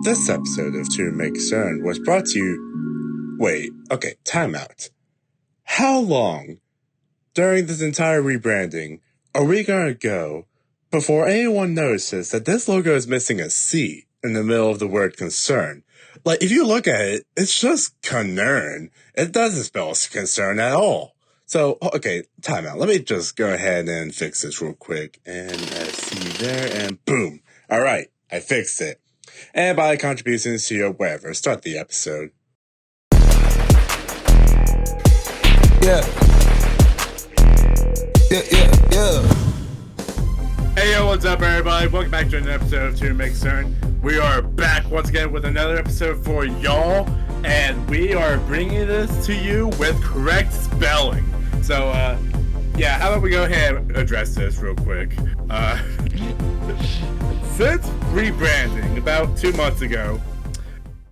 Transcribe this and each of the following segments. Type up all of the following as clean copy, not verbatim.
This episode of To Make Cern was brought to you... Wait, okay, time out. How long during this entire rebranding are we gonna go before anyone notices that this logo is missing a C in the middle of the word concern? Like, if you look at it, it's just concern. It doesn't spell concern at all. So, okay, time out. Let me just go ahead and fix this real quick. And C there, and boom. All right, I fixed it. And by contributions to your whatever, start the episode. Yeah. Hey yo, what's up everybody? Welcome back to another episode of To Make Cern. We are back once again with another episode for y'all, and we are bringing this to you with correct spelling. So, yeah, how about we go ahead and address this real quick. Since rebranding about 2 months ago,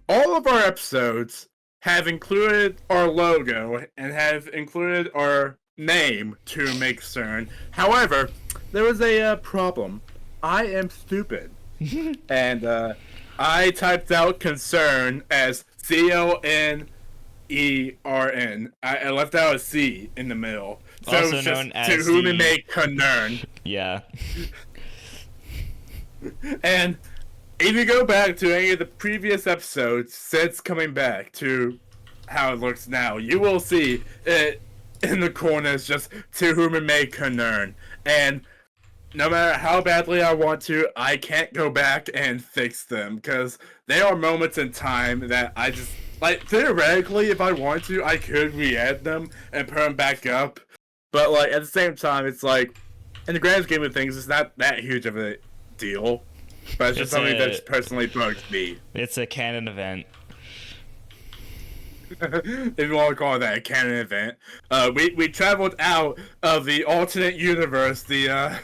all of our episodes have included our logo and have included our name, To Make Cern. However, there was a problem. I am stupid. And I typed out concern as C-O-N-E-R-N. I left out a C in the middle. So Also it's known just as to whom the... it may concern. Yeah. And if you go back to any of the previous episodes since coming back to how it looks now, you will see it in the corners just to whom it may concern. And no matter how badly I want to, I can't go back and fix them because there are moments in time that I just, like, theoretically, if I want to, I could re-add them and put them back up. But, like, at the same time, it's like, in the grand scheme of things, it's not that huge of a deal. But it's just something that just personally bugs me. It's a canon event. If you want to call that a canon event. We traveled out of the alternate universe, we're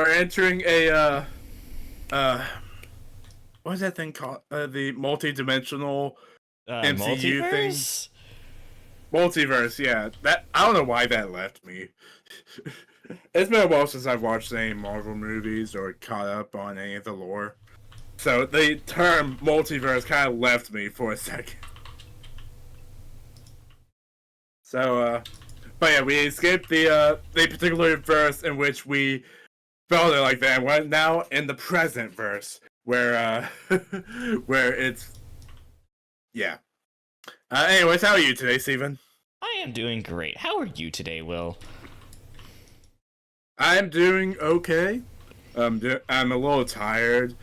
entering a, what is that thing called? The multi-dimensional MCU Multiverse? thing? Multiverse, yeah. That, I don't know why that left me. It's been a while since I've watched any Marvel movies or caught up on any of the lore. So the term multiverse kind of left me for a second. So, but yeah, we escaped the particular verse in which we spelled it like that. We're now in the present verse, where where it's, yeah. Anyways, how are you today, Steven? I am doing great. How are you today, Will? I'm doing okay. I'm a little tired.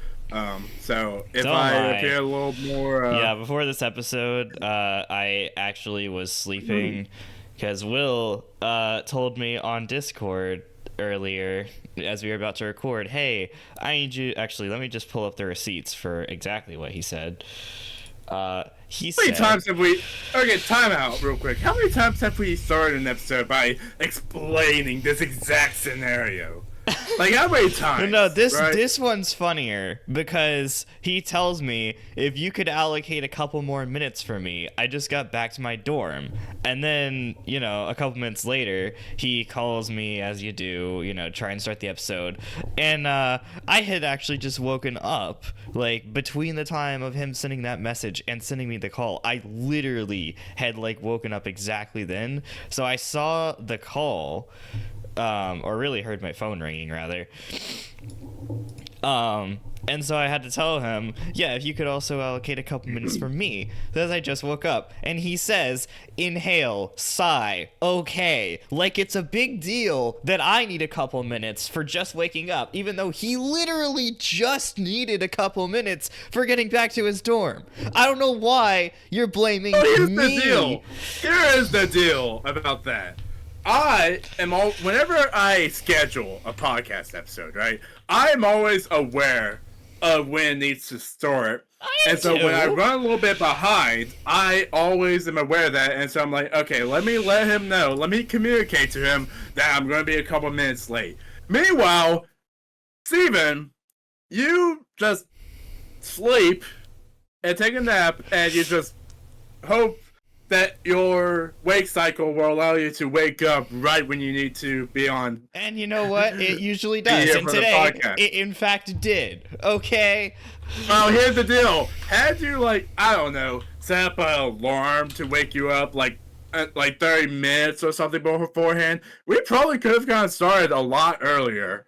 So if I appear a little more... Yeah, before this episode, I actually was sleeping because Will told me on Discord earlier as we were about to record, hey, I need you... Actually, let me just pull up the receipts for exactly what he said. He said... How many times have we... Okay, time out real quick. How many times have we started an episode by explaining this exact scenario? Like, how many times? No, this right? This one's funnier because he tells me if you could allocate a couple more minutes for me. I just got back to my dorm. And then, you know, a couple minutes later, he calls me as you do, you know, try and start the episode. And I had actually just woken up, like, between the time of him sending that message and sending me the call. I literally had, like, woken up exactly then. So I saw the call... or really heard my phone ringing, rather. And so I had to tell him, yeah, if you could also allocate a couple minutes for me, because I just woke up. And he says, inhale, sigh, okay. Like it's a big deal that I need a couple minutes for just waking up, even though he literally just needed a couple minutes for getting back to his dorm. I don't know why you're blaming Here's me. the deal. Here is the deal about that. Whenever I schedule a podcast episode, right, I am always aware of when it needs to start. And so when I run a little bit behind, I always am aware of that. And so I'm like, okay, let me let him know. Let me communicate to him that I'm going to be a couple minutes late. Meanwhile, Steven, you just sleep and take a nap and you just hope that your wake cycle will allow you to wake up right when you need to be on. And you know what? It usually does. here And for the today, podcast. it in fact did. Okay? Well, here's the deal. Had you, like, I don't know, set up an alarm to wake you up, like 30 minutes or something beforehand, we probably could have gotten started a lot earlier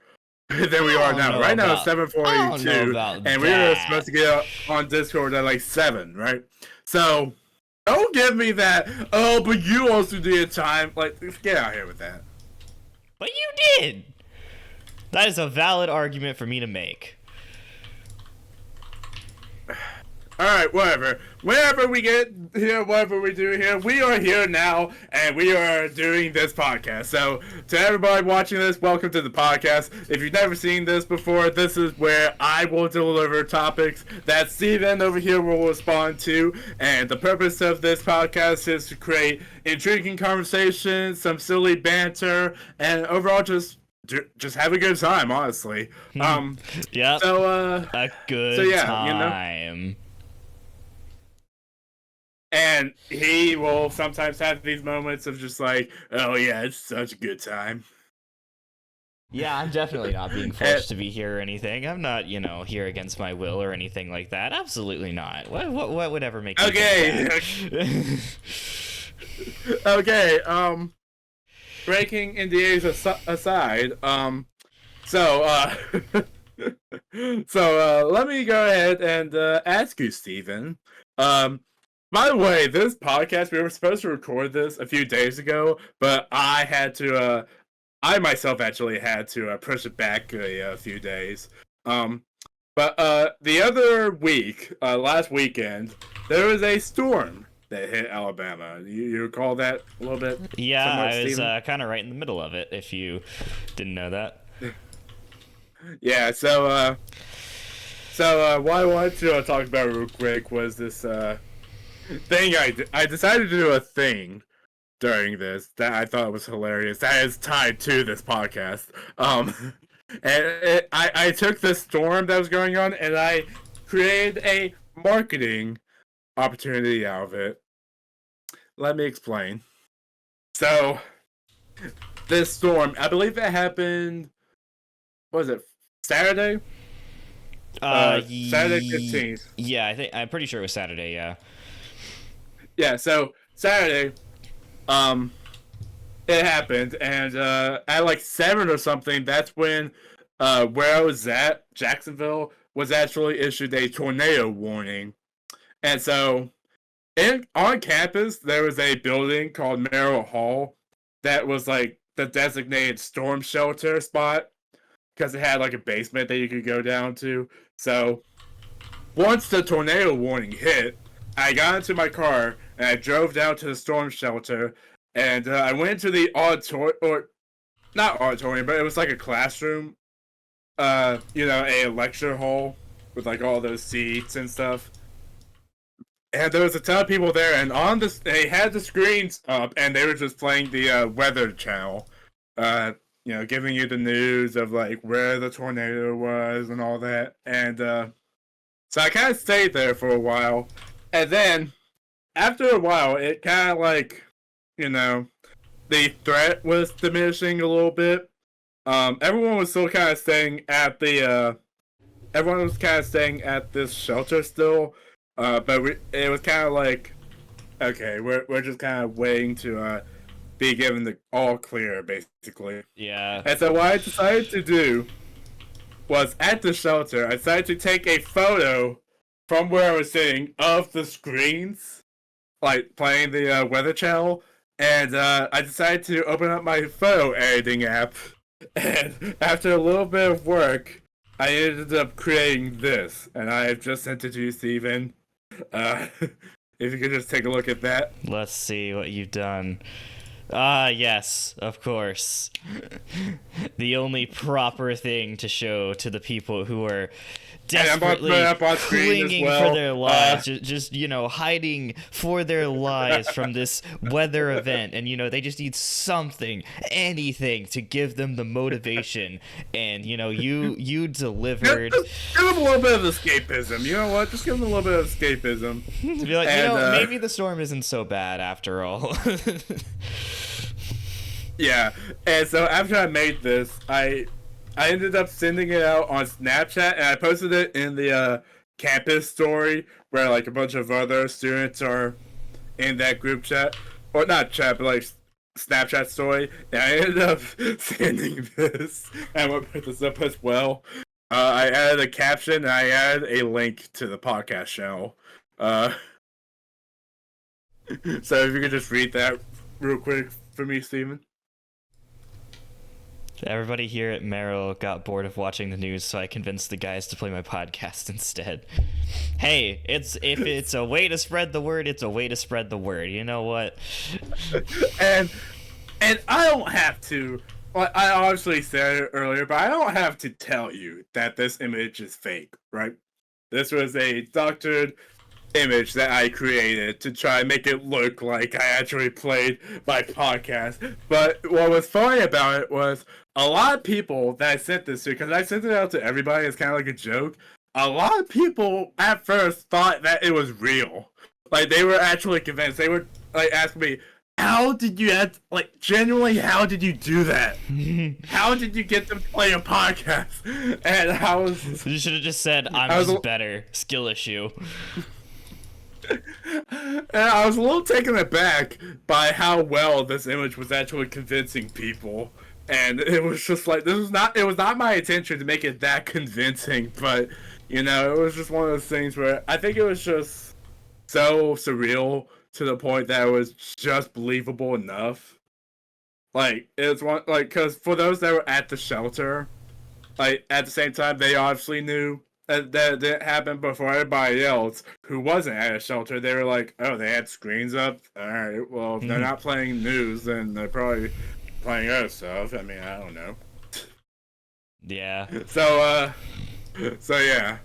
than we are now. Right now it's 7:42, and we were supposed to get on Discord at like 7, right? So, don't give me that, oh, but you also did time. Like, get out here with that. But you did! That is a valid argument for me to make. Alright, whatever. Whenever we get here, whatever we do here, we are here now, and we are doing this podcast. So, to everybody watching this, welcome to the podcast. If you've never seen this before, this is where I will deliver topics that Steven over here will respond to. And the purpose of this podcast is to create intriguing conversations, some silly banter, and overall just have a good time, honestly. Yep. So, a good time. You know? And he will sometimes have these moments of just like, oh yeah, it's such a good time. Yeah, I'm definitely not being forced to be here or anything. I'm not, here against my will or anything like that. Absolutely not. What would ever make me think that? Okay, breaking NDAs aside, so let me go ahead and ask you, Steven. By the way, this podcast, we were supposed to record this a few days ago, but I myself actually had to push it back a few days. But the other week, last weekend, there was a storm that hit Alabama. You recall that a little bit? Yeah, I was Steven? kind of right in the middle of it, if you didn't know that. Yeah, so what I wanted to talk about real quick was this thing I decided to do a thing during this that I thought was hilarious. That is tied to this podcast. And I took the storm that was going on and I created a marketing opportunity out of it. Let me explain. So, this storm, I believe it happened. What was it? Saturday? Saturday 15th. Yeah, I'm pretty sure it was Saturday. Yeah. Yeah, so Saturday, it happened, and at like 7 or something, that's when where I was at, Jacksonville, was actually issued a tornado warning. And so, on campus, there was a building called Merrill Hall that was like the designated storm shelter spot because it had like a basement that you could go down to. So, once the tornado warning hit, I got into my car and I drove down to the storm shelter, and I went to the not auditorium, but it was like a classroom, a lecture hall with like all those seats and stuff. And there was a ton of people there, and on this, they had the screens up, and they were just playing the weather channel, giving you the news of like where the tornado was and all that. And so I kind of stayed there for a while. And then, after a while, it kind of like, the threat was diminishing a little bit. Everyone was still kind of staying at everyone was kind of staying at this shelter still. But it was kind of like, okay, we're just kind of waiting to be given the all clear, basically. Yeah. And so what I decided to do was, at the shelter, I decided to take a photo from where I was sitting of the screens, like playing the weather channel, and I decided to open up my photo editing app, and after a little bit of work, I ended up creating this, and I have just sent it to you, Steven. If you could just take a look at that. Let's see what you've done. Yes, of course. The only proper thing to show to the people who are desperately put it up on screen as clinging well. for their lives, just hiding for their lives from this weather event, and they just need something, anything to give them the motivation, and you delivered. Just give them a little bit of escapism. You know what? Just give them a little bit of escapism. To be like, maybe the storm isn't so bad after all. Yeah, and so after I made this, I ended up sending it out on Snapchat, and I posted it in the campus story where like a bunch of other students are in that group chat, or not chat, but like Snapchat story. And I ended up sending this, and I'm gonna put this up as well. I added a caption, and I added a link to the podcast channel. So if you could just read that real quick for me, Steven. Everybody here at Merrill got bored of watching the news, so I convinced the guys to play my podcast instead. Hey, if it's a way to spread the word, it's a way to spread the word. You know what? and I don't have to. Well, I obviously said it earlier, but I don't have to tell you that this image is fake, right? This was a doctored image that I created to try and make it look like I actually played my podcast. But what was funny about it was a lot of people that I sent this to, because I sent it out to everybody as kind of like a joke, a lot of people at first thought that it was real. Like, they were actually convinced. They would like ask me, how did you genuinely, how did you do that? How did you get them to play a podcast? And I was... You should have just said, I'm just better. Skill issue. And I was a little taken aback by how well this image was actually convincing people. And it was just like, it was not my intention to make it that convincing, but, it was just one of those things where I think it was just so surreal to the point that it was just believable enough. Like, it's one, like, because for those that were at the shelter, like, at the same time, they obviously knew that didn't happen, but for everybody else who wasn't at a shelter, they were like, oh, they had screens up? Alright, well, if they're not playing news, then they're probably playing other stuff. I mean, I don't know. Yeah. So yeah.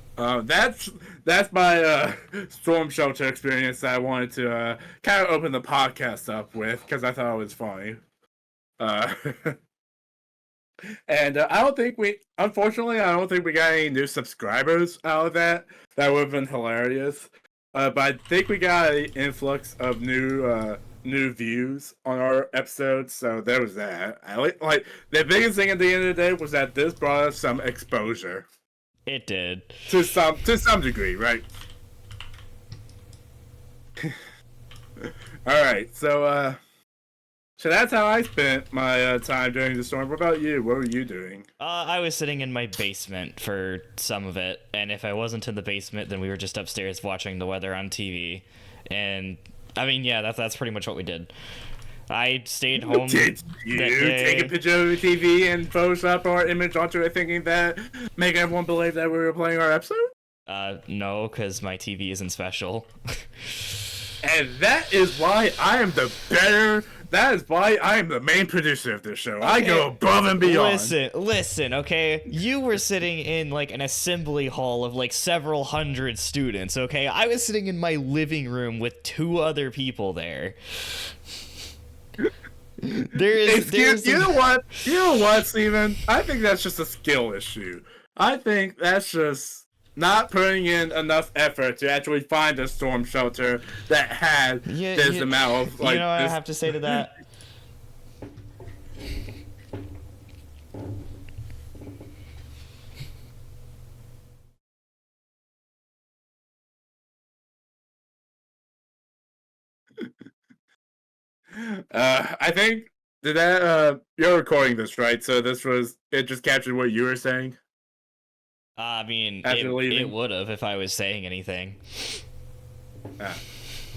That's my storm shelter experience that I wanted to kind of open the podcast up with, because I thought it was funny. And unfortunately, I don't think we got any new subscribers out of that. That would have been hilarious. But I think we got an influx of new views on our episodes, so there was that. Like the biggest thing at the end of the day was that this brought us some exposure. It did. To some degree, right? Alright, so that's how I spent my time during the storm. What about you? What were you doing? I was sitting in my basement for some of it, and if I wasn't in the basement, then we were just upstairs watching the weather on TV. And, I mean, yeah, that's pretty much what we did. I stayed home. Did you take a picture of the TV and Photoshop our image onto it, thinking that make everyone believe that we were playing our episode? No, because my TV isn't special. And that is why I am the better. That is why I am the main producer of this show. Okay. I go above and beyond. Listen, okay? You were sitting in, like, an assembly hall of, like, several hundred students, okay? I was sitting in my living room with 2 other people there. You know what, Steven? I think that's just a skill issue. I think that's just not putting in enough effort to actually find a storm shelter that had this amount of, like... You know what I have to say to that? I think you're recording this, right? So it just captured what you were saying? I mean, it would have if I was saying anything.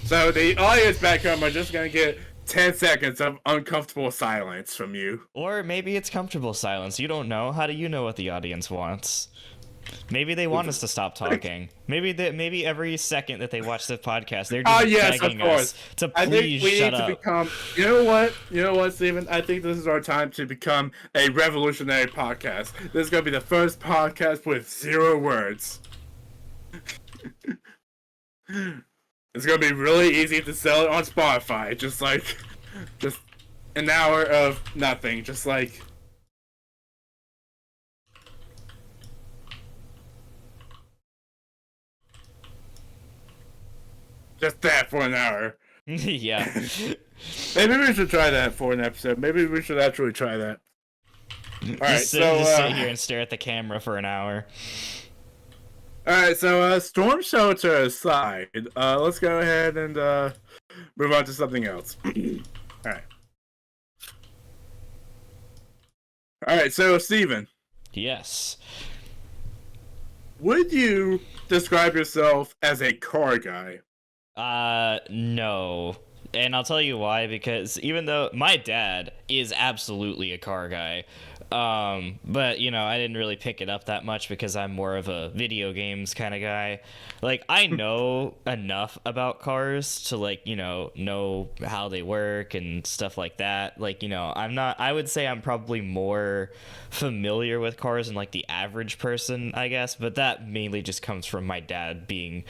So the audience back home are just gonna get 10 seconds of uncomfortable silence from you. Or maybe it's comfortable silence. You don't know. How do you know what the audience wants? Maybe they want us to stop talking. Maybe every second that they watch the podcast, they're just begging us to please shut up. You know what, Steven? I think this is our time to become a revolutionary podcast. This is gonna be the first podcast with 0 words. It's gonna be really easy to sell it on Spotify. Just an hour of nothing. Just that for an hour. Yeah. Maybe we should try that for an episode. Maybe we should actually try that. Alright, Just sit here and stare at the camera for an hour. Alright, so storm shelter aside, let's go ahead and move on to something else. Alright. Alright, so Steven. Yes. Would you describe yourself as a car guy? No. And I'll tell you why, because even though my dad is absolutely a car guy, but you know, I didn't really pick it up that much because I'm more of a video games kind of guy. Like, I know enough about cars to, like, you know how they work and stuff like that. Like, you know, I would say I'm probably more familiar with cars than like the average person, I guess, but that mainly just comes from my dad being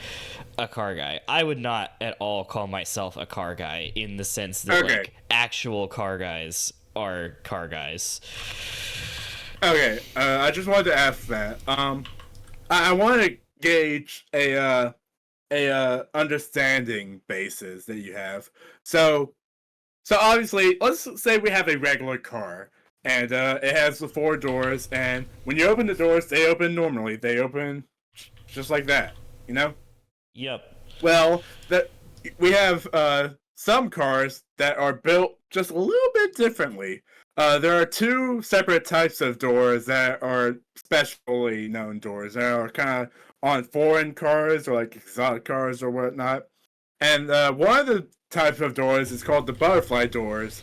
a car guy. I would not at all call myself a car guy in the sense that like actual car guys are car guys. Okay, I just wanted to ask that. I want to gauge a understanding basis that you have. So obviously, let's say we have a regular car, and it has the 4 doors, and when you open the doors, they open normally. They open just like that, you know? Yep. Well, we have some cars that are built just a little bit differently. There are 2 separate types of doors that are specially known doors that are kind of on foreign cars or like exotic cars or whatnot. And one of the types of doors is called the butterfly doors.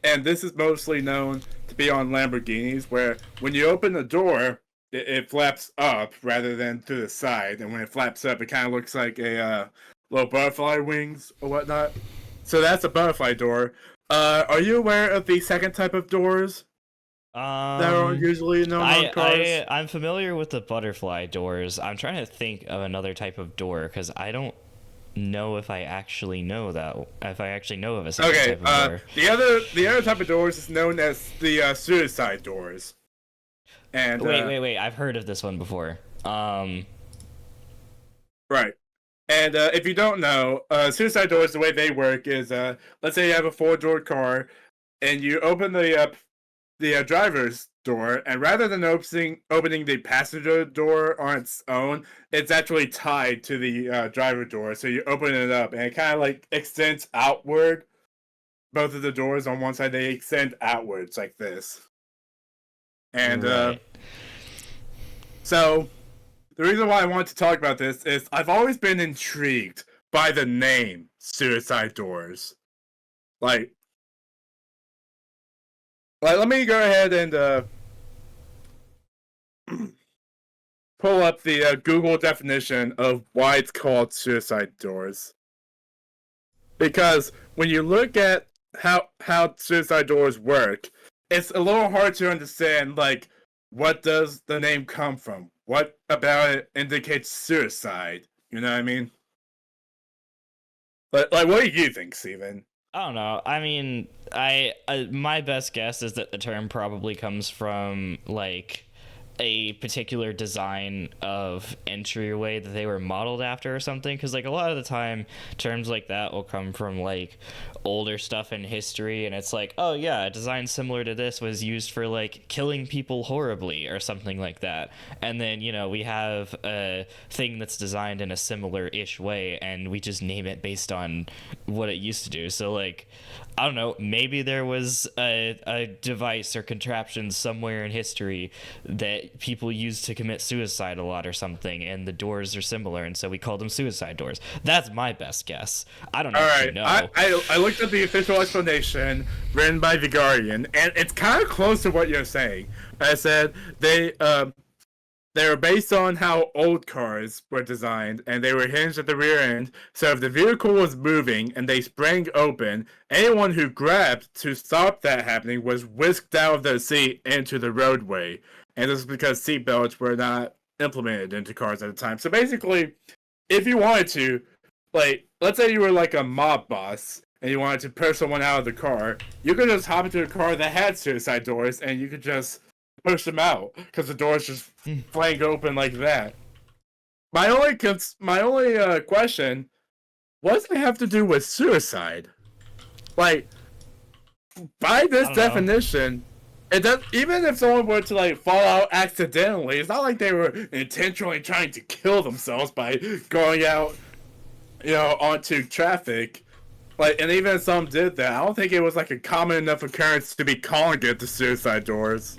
And this is mostly known to be on Lamborghinis, where when you open the door, it flaps up rather than to the side. And when it flaps up, it kind of looks like a little butterfly wings or whatnot. So that's a butterfly door. Are you aware of the second type of doors that are usually known on cars? I'm familiar with the butterfly doors. I'm trying to think of another type of door because I don't know if I actually know that. If I actually know of a second type of door. The other type of doors is known as the suicide doors. And wait! I've heard of this one before. Right. And if you don't know, suicide doors, the way they work is, let's say you have a 4-door car, and you open the driver's door, and rather than opening the passenger door on its own, it's actually tied to the driver door. So you open it up, and it kind of like extends outward. Both of the doors on one side, they extend outwards like this. And right. So the reason why I want to talk about this is I've always been intrigued by the name Suicide Doors. Like let me go ahead and pull up the Google definition of why it's called Suicide Doors. Because when you look at how Suicide Doors work, it's a little hard to understand, like, what does the name come from? What about it indicates suicide? You know what I mean? Like what do you think, Steven? I don't know. I mean, my best guess is that the term probably comes from like a particular design of entryway that they were modeled after or something, because like a lot of the time terms like that will come from like older stuff in history, and it's like, oh yeah, a design similar to this was used for like killing people horribly or something like that, and then, you know, we have a thing that's designed in a similar-ish way and we just name it based on what it used to do. So like, I don't know, maybe there was a device or contraption somewhere in history that people used to commit suicide a lot or something, and the doors are similar, and so we call them suicide doors. That's my best guess. I don't know. All if you know. I looked at the official explanation written by The Guardian, and it's kind of close to what you're saying. I said they were based on how old cars were designed, and they were hinged at the rear end, so if the vehicle was moving and they sprang open, anyone who grabbed to stop that happening was whisked out of the seat into the roadway. And this is because seatbelts were not implemented into cars at the time. So basically, if you wanted to, like, let's say you were like a mob boss and you wanted to push someone out of the car, you could just hop into a car that had suicide doors and you could just push them out because the doors just flank open like that. My only question: what does it have to do with suicide? Like, by this definition, it does. Even if someone were to like fall out accidentally, it's not like they were intentionally trying to kill themselves by going out, onto traffic. Like, and even if some did that, I don't think it was like a common enough occurrence to be calling it the suicide doors.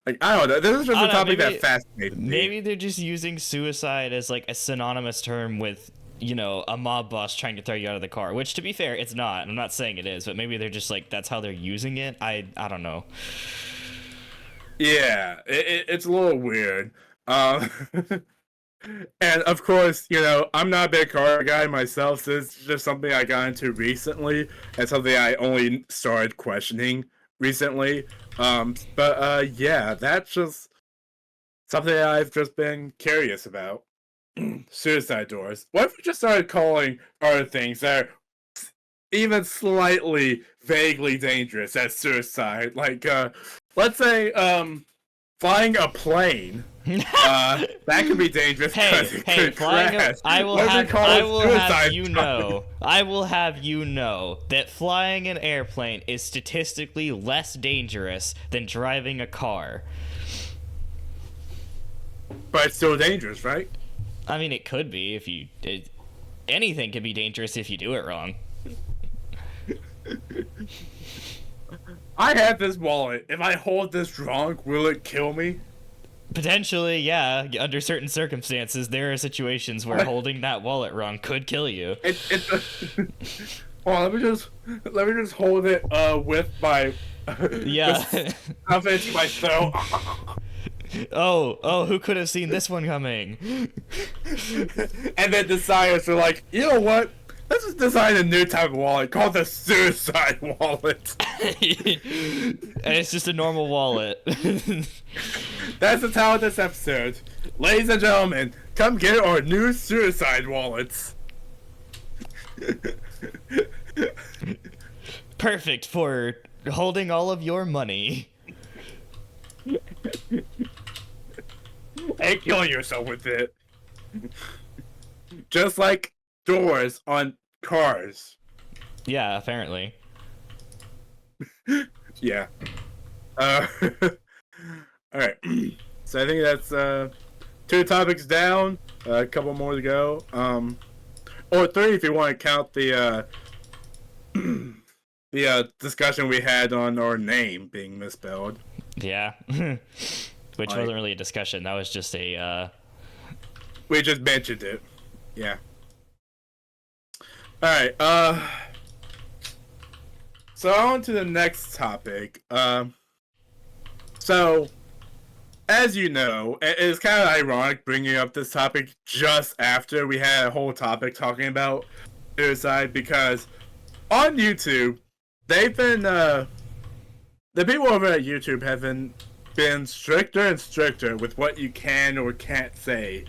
Like, I don't know. This is just a topic that fascinates me. Maybe they're just using suicide as like a synonymous term with, a mob boss trying to throw you out of the car. Which, to be fair, it's not. I'm not saying it is, but maybe they're just like that's how they're using it. I don't know. Yeah, it's a little weird. And of course, I'm not a big car guy myself. So it's just something I got into recently, and something I only started questioning recently. Yeah, that's just something I've just been curious about. Suicide doors. What if we just started calling other things that are even slightly vaguely dangerous as suicide? Like, let's say, flying a plane. That could be dangerous. Hey, flying I will have you know that flying an airplane is statistically less dangerous than driving a car. But it's still dangerous, right? I mean, it could be if you... anything can be dangerous if you do it wrong. I have this wallet. If I hold this wrong, will it kill me? Potentially, yeah. Under certain circumstances, there are situations where holding that wallet wrong could kill you. Let me just hold it with my stuff into my throat. Oh, who could have seen this one coming? And then designers are like, you know what? Let's just design a new type of wallet called the suicide wallet. And it's just a normal wallet. That's the title of this episode. Ladies and gentlemen, come get our new suicide wallets. Perfect for holding all of your money. And killing yourself with it. Just like doors on cars. Yeah, apparently. Yeah. Alright. So I think that's 2 topics down. A couple more to go. Or 3 if you want to count the discussion we had on our name being misspelled. Yeah. Which wasn't really a discussion. That was just a... We just mentioned it. Yeah. Alright, so on to the next topic. So, as you know, it's kind of ironic bringing up this topic just after we had a whole topic talking about suicide, because on YouTube, they've been, the people over at YouTube have been stricter and stricter with what you can or can't say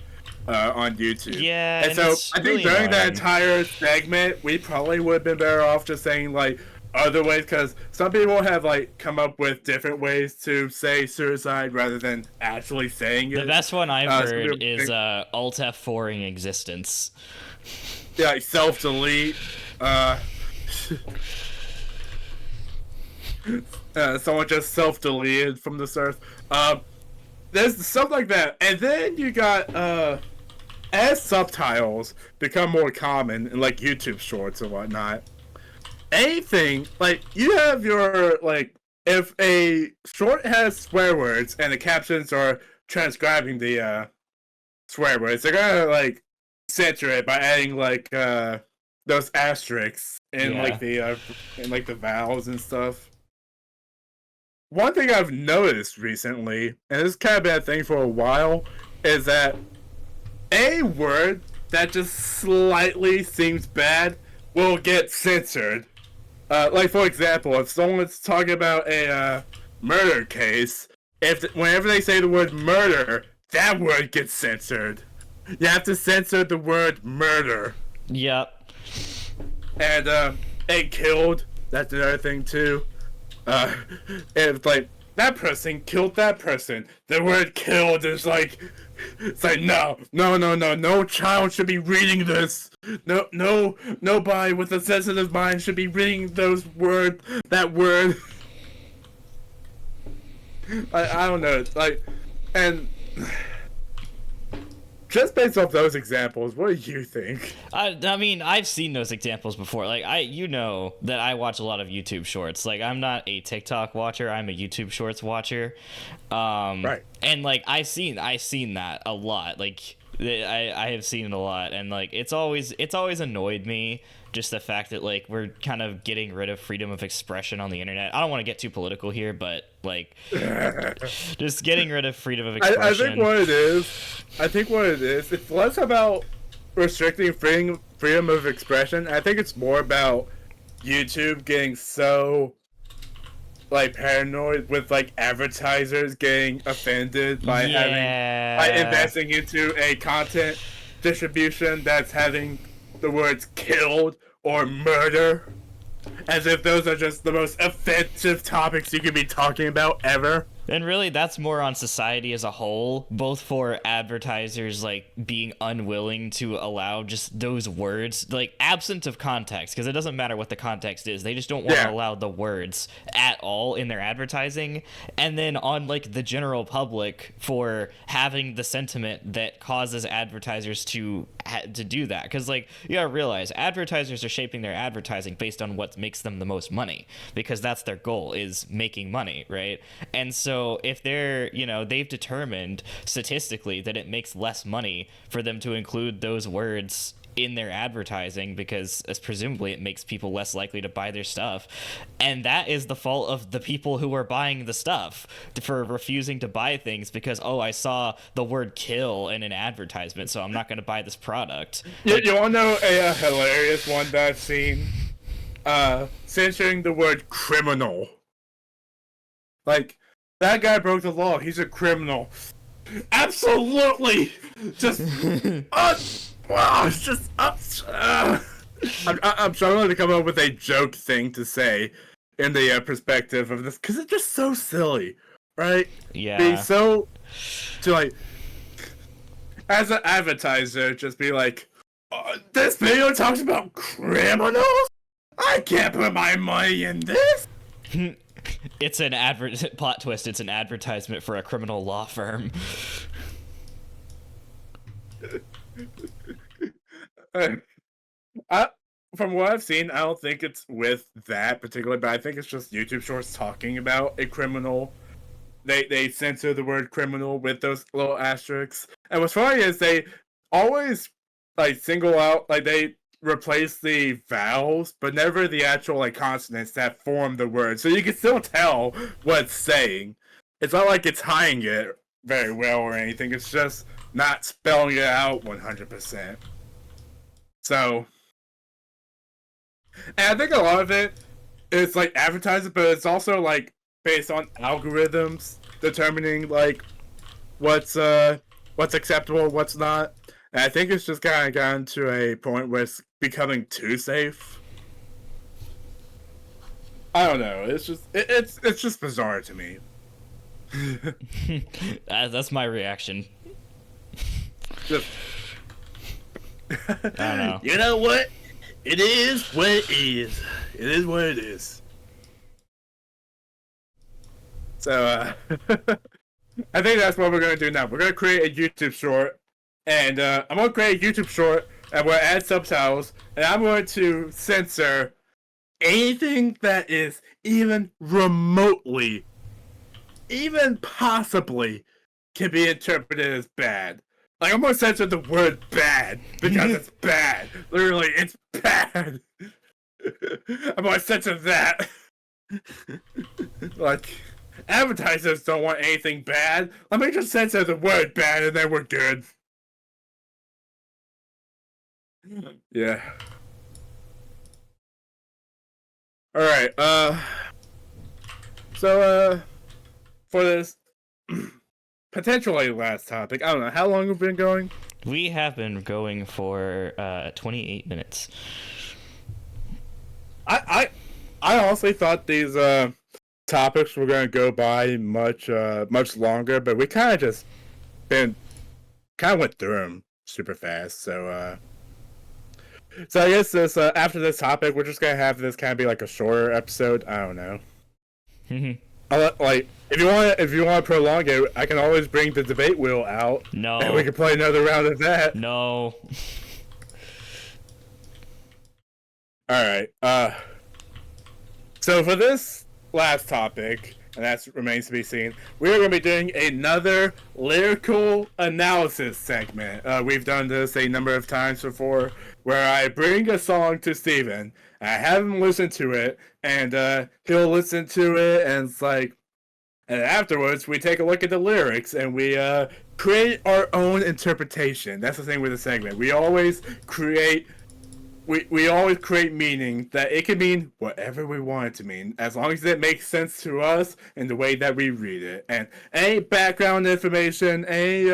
on YouTube. Yeah, and so I think during that entire segment, we probably would have been better off just saying like other ways, because some people have like come up with different ways to say suicide rather than actually saying it. The best one I've heard is Alt F4ing existence. Yeah, like self-delete. Someone just self-deleted from this earth. There's stuff like that, and then you got as subtitles become more common in like YouTube shorts and whatnot. Anything like you have your like, if a short has swear words and the captions are transcribing the swear words, they're gonna like censor it by adding like those asterisks in like the vowels and stuff. One thing I've noticed recently, and this has kind of been a thing for a while, is that a word that just slightly seems bad will get censored. Like, for example, if someone's talking about a murder case, whenever they say the word murder, that word gets censored. You have to censor the word murder. Yep. And killed. That's another thing too. It's like that person killed that person. The word killed is like, it's like no child should be reading this. Nobody with a sensitive mind should be reading that word. I don't know. Like, and just based off those examples, what do you think? I mean, I've seen those examples before. Like, you know that I watch a lot of YouTube shorts. Like, I'm not a TikTok watcher. I'm a YouTube shorts watcher. Right. And like, I've seen that a lot. Like, I have seen it a lot, and like, it's always annoyed me. Just the fact that like we're kind of getting rid of freedom of expression on the internet. I don't want to get too political here, but like, just getting rid of freedom of expression. I think what it is, it's less about restricting freedom of expression. I think it's more about YouTube getting so like paranoid with like advertisers getting offended by investing into a content distribution that's having the words killed or murder, as if those are just the most offensive topics you could be talking about ever. And really, that's more on society as a whole, both for advertisers like being unwilling to allow just those words, like absent of context, because it doesn't matter what the context is. They just don't want to allow the words at all in their advertising. And then on like the general public for having the sentiment that causes advertisers to do that. Because like, you gotta realize advertisers are shaping their advertising based on what makes them the most money, because that's their goal, is making money, right? And so if they're, they've determined statistically that it makes less money for them to include those words in their advertising, because as presumably it makes people less likely to buy their stuff, and that is the fault of the people who are buying the stuff for refusing to buy things because, oh, I saw the word kill in an advertisement, so I'm not going to buy this product. You want to know a hilarious one that I've seen? Censoring the word criminal. Like, that guy broke the law. He's a criminal. Absolutely. Just I'm struggling to come up with a joke thing to say in the perspective of this, because it's just so silly, right? Yeah. Being so to like, as an advertiser, just be like, this video talks about criminals. I can't put my money in this. It's an plot twist. It's an advertisement for a criminal law firm. From what I've seen, I don't think it's with that particularly, but I think it's just YouTube Shorts talking about a criminal. They censor the word criminal with those little asterisks. And what's funny is they always like single out, like they replace the vowels, but never the actual like consonants that form the word. So you can still tell what it's saying. It's not like it's hiding it very well or anything. It's just not spelling it out 100%. So, and I think a lot of it is like advertising, but it's also like based on algorithms determining like what's acceptable, what's not. And I think it's just kind of gotten to a point where it's becoming too safe. I don't know. It's just bizarre to me. That's my reaction. Just, I don't know. You know what? It is what it is. It is what it is. So, I think that's what we're going to do now. We're going to create a YouTube short. And I'm going to create a YouTube short, and we'll add subtitles, and I'm going to censor anything that is even remotely, even possibly, can be interpreted as bad. Like, I'm going to censor the word bad, because it's bad. Literally, it's bad. I'm going to censor that. Like, advertisers don't want anything bad. Let me just censor the word bad, and then we're good. Yeah. Alright, so, for this, potentially last topic. I don't know how long we've been going. We have been going for 28 minutes. I honestly thought these topics were gonna go by much longer, but we kind of went through them super fast. So I guess this after this topic, we're just gonna have this kind of be like a shorter episode. I don't know. Like if you want to prolong it, I can always bring the debate wheel out. No. And we can play another round of that. No. All right. So for this last topic, and that remains to be seen, we are going to be doing another lyrical analysis segment. We've done this a number of times before, where I bring a song to Steven, I have him listen to it, and he'll listen to it, and it's like, and afterwards we take a look at the lyrics, and we create our own interpretation. That's the thing with the segment. We always create meaning that it can mean whatever we want it to mean, as long as it makes sense to us in the way that we read it. And any background information, any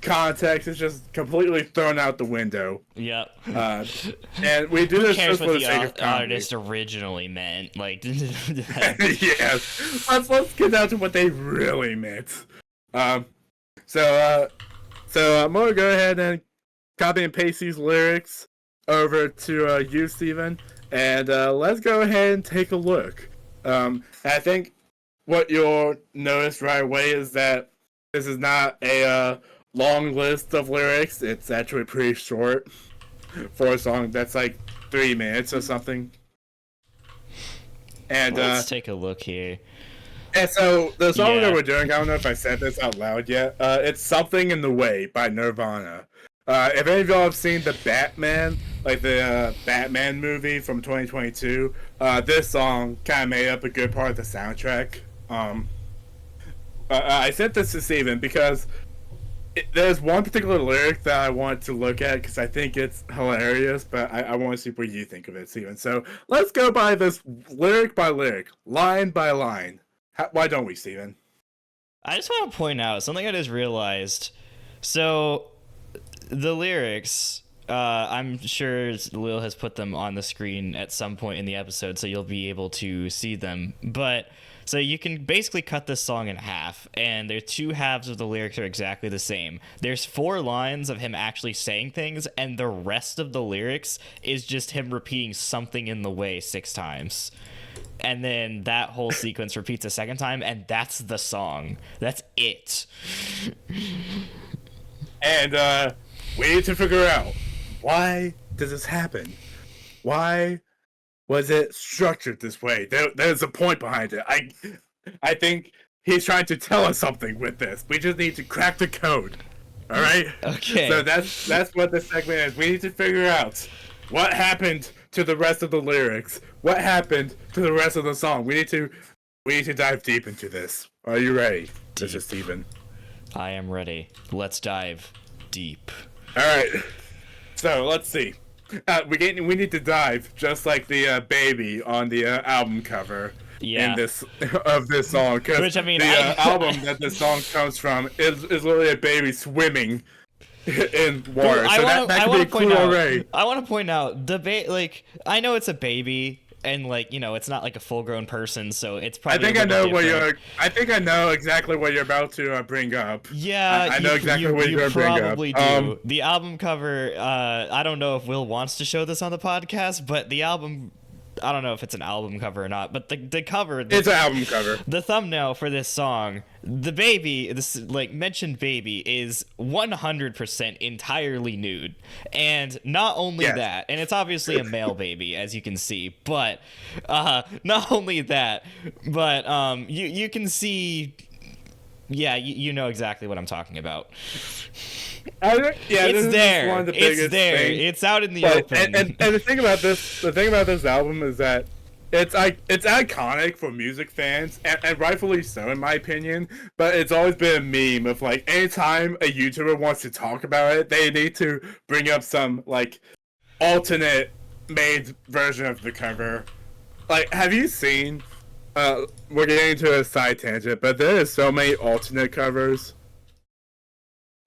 context is just completely thrown out the window. Yep. And we do this just for the sake of comedy. Artist originally meant, like. Yes. Let's get down to what they really meant. So I'm gonna go ahead and copy and paste these lyrics over to you, Steven, and let's go ahead and take a look. I think what you'll notice right away is that this is not a long list of lyrics. It's actually pretty short for a song that's like 3 minutes or something. And let's take a look here. And so the song that we're doing, I don't know if I said this out loud yet. It's "Something in the Way" by Nirvana. If any of y'all have seen the Batman, like the Batman movie from 2022, this song kind of made up a good part of the soundtrack. I sent this to Steven because there's one particular lyric that I want to look at because I think it's hilarious, but I want to see what you think of it, Steven. So let's go by this lyric by lyric, line by line. Why don't we, Steven? I just want to point out something I just realized. So the lyrics, I'm sure Lil has put them on the screen at some point in the episode, so you'll be able to see them. But so you can basically cut this song in half, and there's 2 halves of the lyrics are exactly the same. There's 4 lines of him actually saying things, and the rest of the lyrics is just him repeating "something in the way" 6 times. And then that whole sequence repeats a second time, and that's the song. That's it. And we need to figure out, why does this happen? Why was it structured this way? There's a point behind it. I think he's trying to tell us something with this. We just need to crack the code. All right? Okay. So that's what this segment is. We need to figure out what happened to the rest of the lyrics. What happened to the rest of the song? We need to dive deep into this. Are you ready? This is Steven. I am ready. Let's dive deep. All right. So let's see. We need to dive just like the baby on the album cover. Yeah. In this song, because album that this song comes from is literally a baby swimming in water. I want to point out I know it's a baby. And it's not like a full-grown person, so it's probably. I think I know exactly what you're about to bring up. Yeah, I know exactly what you're going to bring up. Probably do. The album cover. I don't know if Will wants to show this on the podcast, but the album. I don't know if it's an album cover or not, but the cover. It's an album cover. The thumbnail for this song, the baby, this mentioned baby, is 100% entirely nude, and not only that, and it's obviously a male baby, as you can see, but not only that, but you can see. Yeah, you know exactly what I'm talking about. It's there. It's there. Things. It's out in the open. And the thing about this album is that it's iconic for music fans, and rightfully so in my opinion. But it's always been a meme of anytime a YouTuber wants to talk about it, they need to bring up some alternate made version of the cover. Have you seen? We're getting into a side tangent, but there is so many alternate covers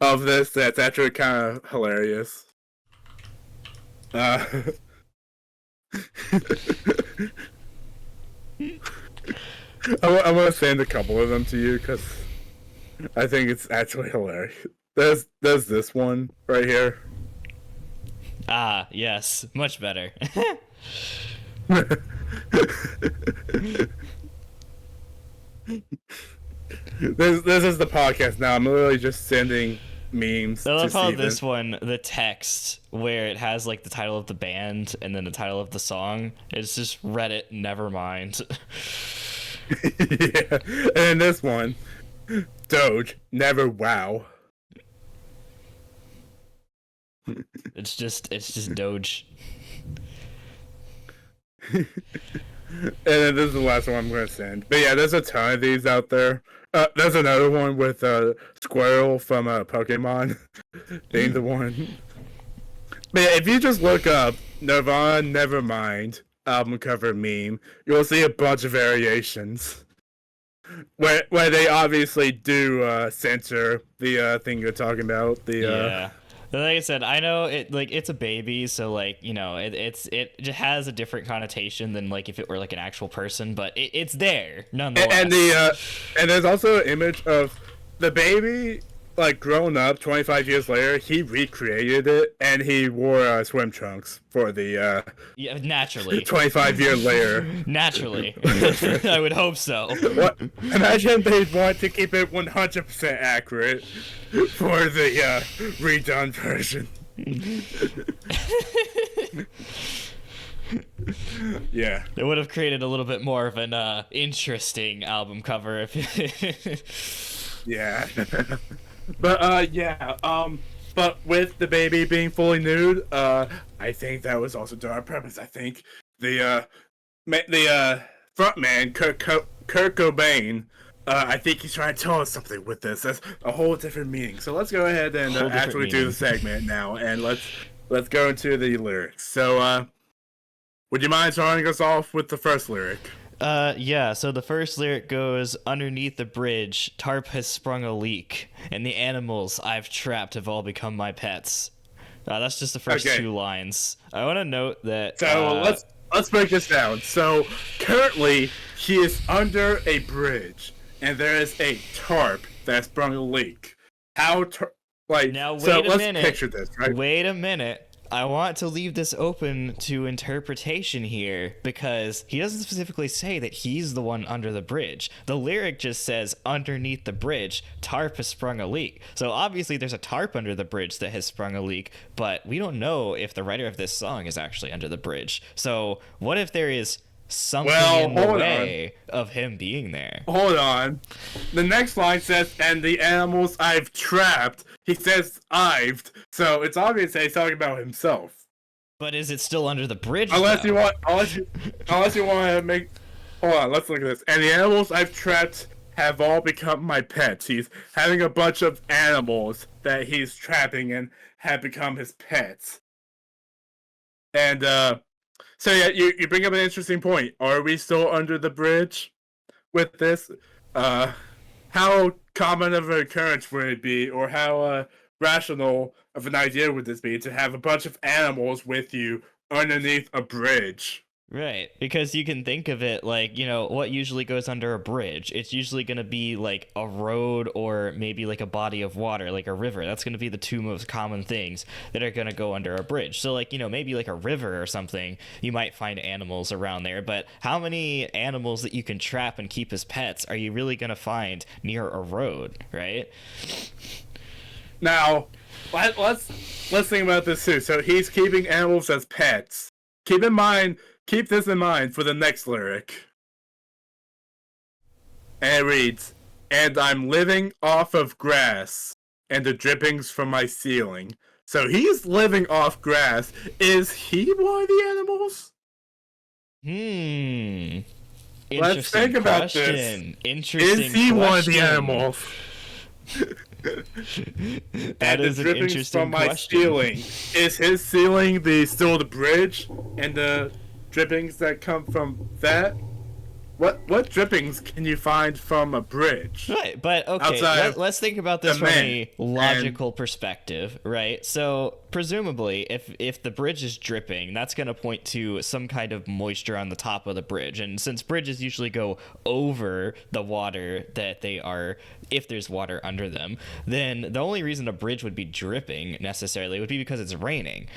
of this that's actually kind of hilarious. I want to send a couple of them to you because I think it's actually hilarious. There's this one right here. Ah, yes, much better. This is the podcast now. I'm literally just sending memes. I love to how Steven. this one, the text where it has like the title of the band and then the title of the song, it's just Reddit. Never mind. Yeah, and this one, Doge, never wow. It's just Doge. And then this is the last one I'm gonna send. But yeah, there's a ton of these out there. There's another one with Squirrel from Pokemon being the one. But yeah, if you just look up Nirvana Nevermind album cover meme, you'll see a bunch of variations. Where they obviously do censor the thing you're talking about. Yeah. But like I said, I know it's a baby, so like, you know, it just has a different connotation than like if it were like an actual person, but it's there nonetheless. And there's also an image of the baby like grown up 25 years later. He recreated it and he wore swim trunks for the yeah, naturally 25 year later. Naturally. I would hope so. What? Imagine they'd want to keep it 100% accurate for the redone version. Yeah. It would have created a little bit more of an interesting album cover if Yeah. But yeah, but with the baby being fully nude, I think that was also done on purpose. I think the frontman Kurt Cobain, I think he's trying to tell us something with this. That's a whole different meaning. So let's go ahead and actually do the segment now, and let's go into the lyrics. So, would you mind starting us off with the first lyric? Yeah, so the first lyric goes, underneath the bridge, tarp has sprung a leak, and the animals I've trapped have all become my pets. That's just the first two lines. I want to note that... So, let's break this down. So, currently, he is under a bridge, and there is a tarp that sprung a leak. Now, wait a minute. Picture this, right? Wait a minute. I want to leave this open to interpretation here because he doesn't specifically say that he's the one under the bridge. The lyric just says, underneath the bridge, tarp has sprung a leak. So obviously there's a tarp under the bridge that has sprung a leak, but we don't know if the writer of this song is actually under the bridge. So what if there is something in the way of him being there? Hold on. The next line says, and the animals I've trapped. He says I've, so it's obvious that he's talking about himself. But is it still under the bridge? Unless you want to make. Hold on, let's look at this. And the animals I've trapped have all become my pets. He's having a bunch of animals that he's trapping and have become his pets. And so yeah, you bring up an interesting point. Are we still under the bridge with this? How common of an occurrence would it be, or how rational of an idea would this be to have a bunch of animals with you underneath a bridge? Right, because you can think of it like, you know, what usually goes under a bridge? It's usually going to be like a road or maybe like a body of water, like a river. That's going to be the two most common things that are going to go under a bridge. So like, you know, maybe like a river or something, you might find animals around there. But how many animals that you can trap and keep as pets are you really going to find near a road, right? Now, let's think about this too. So he's keeping animals as pets. Keep this in mind for the next lyric. And it reads, and I'm living off of grass and the drippings from my ceiling. So he's living off grass. Is he one of the animals? Let's think about this. Interesting Is he question. one of the animals? That is an interesting from my question. ceiling. Is his ceiling still the bridge and the drippings that come from that? what drippings can you find from a bridge? Right, but okay, let's think about this from a logical perspective, right? So presumably, if the bridge is dripping, that's going to point to some kind of moisture on the top of the bridge. And since bridges usually go over the water that they are, if there's water under them, then the only reason a bridge would be dripping necessarily would be because it's raining.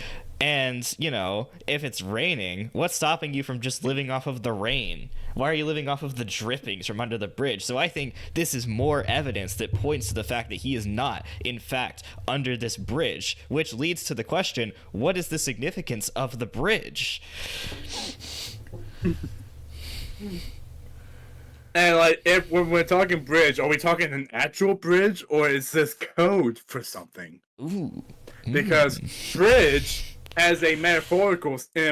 And, you know, if it's raining, what's stopping you from just living off of the rain? Why are you living off of the drippings from under the bridge? So I think this is more evidence that points to the fact that he is not, in fact, under this bridge, which leads to the question, what is the significance of the bridge? And, like, when we're talking bridge, are we talking an actual bridge, or is this code for something? Ooh. Because bridge, as in a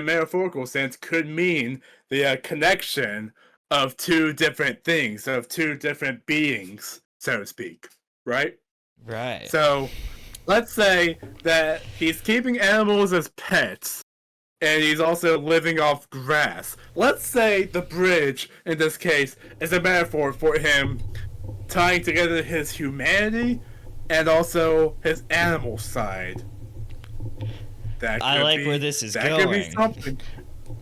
metaphorical sense, could mean the connection of two different things, of two different beings, so to speak, right? Right. So, let's say that he's keeping animals as pets, and he's also living off grass. Let's say the bridge, in this case, is a metaphor for him tying together his humanity and also his animal side. I like where this is going. That could be something.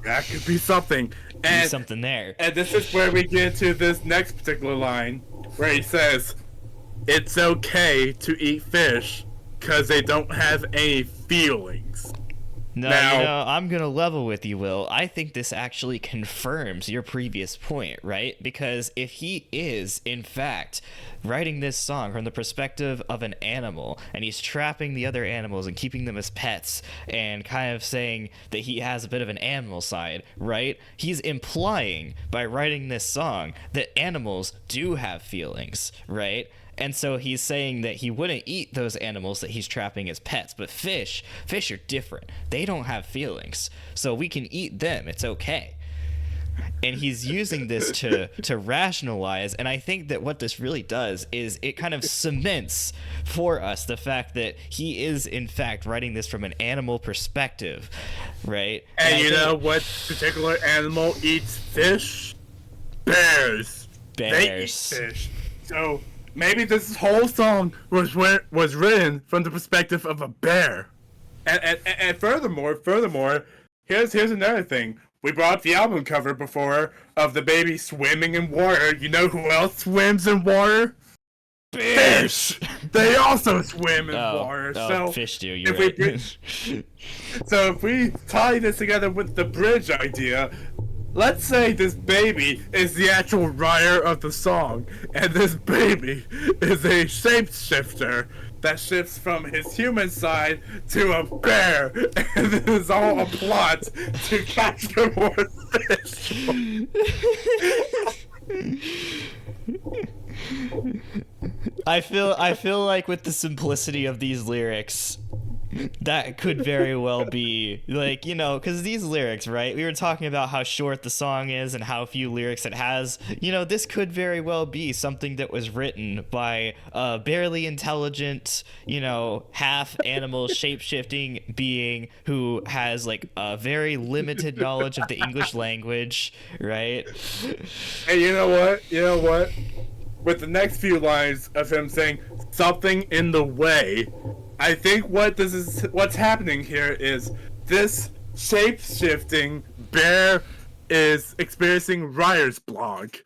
That could be something. And something there. And this is where we get to this next particular line, where he says, "It's okay to eat fish, because they don't have any feelings." No, now, I'm going to level with you, Will. I think this actually confirms your previous point, right? Because if he is, in fact, writing this song from the perspective of an animal, and he's trapping the other animals and keeping them as pets, and kind of saying that he has a bit of an animal side, right? He's implying, by writing this song, that animals do have feelings, right? And so he's saying that he wouldn't eat those animals that he's trapping as pets, but fish are different. They don't have feelings, so we can eat them. It's okay. And he's using this to rationalize, and I think that what this really does is it kind of cements for us the fact that he is, in fact, writing this from an animal perspective, right? And you know what particular animal eats fish? Bears. They eat fish. So maybe this whole song was written from the perspective of a bear. And furthermore, here's another thing. We brought up the album cover before of the baby swimming in water. You know who else swims in water? Fish! They also swim in water. So fish do, you're right. So if we tie this together with the bridge idea, let's say this baby is the actual writer of the song, and this baby is a shapeshifter that shifts from his human side to a bear, and this is all a plot to capture more fish. I feel like with the simplicity of these lyrics, that could very well be, like, you know, because these lyrics, right? We were talking about how short the song is and how few lyrics it has. You know, this could very well be something that was written by a barely intelligent, you know, half animal shape-shifting being who has, like, a very limited knowledge of the English language, right? And you know what? With the next few lines of him saying something in the way, I think what's happening here is this shape-shifting bear is experiencing writer's block,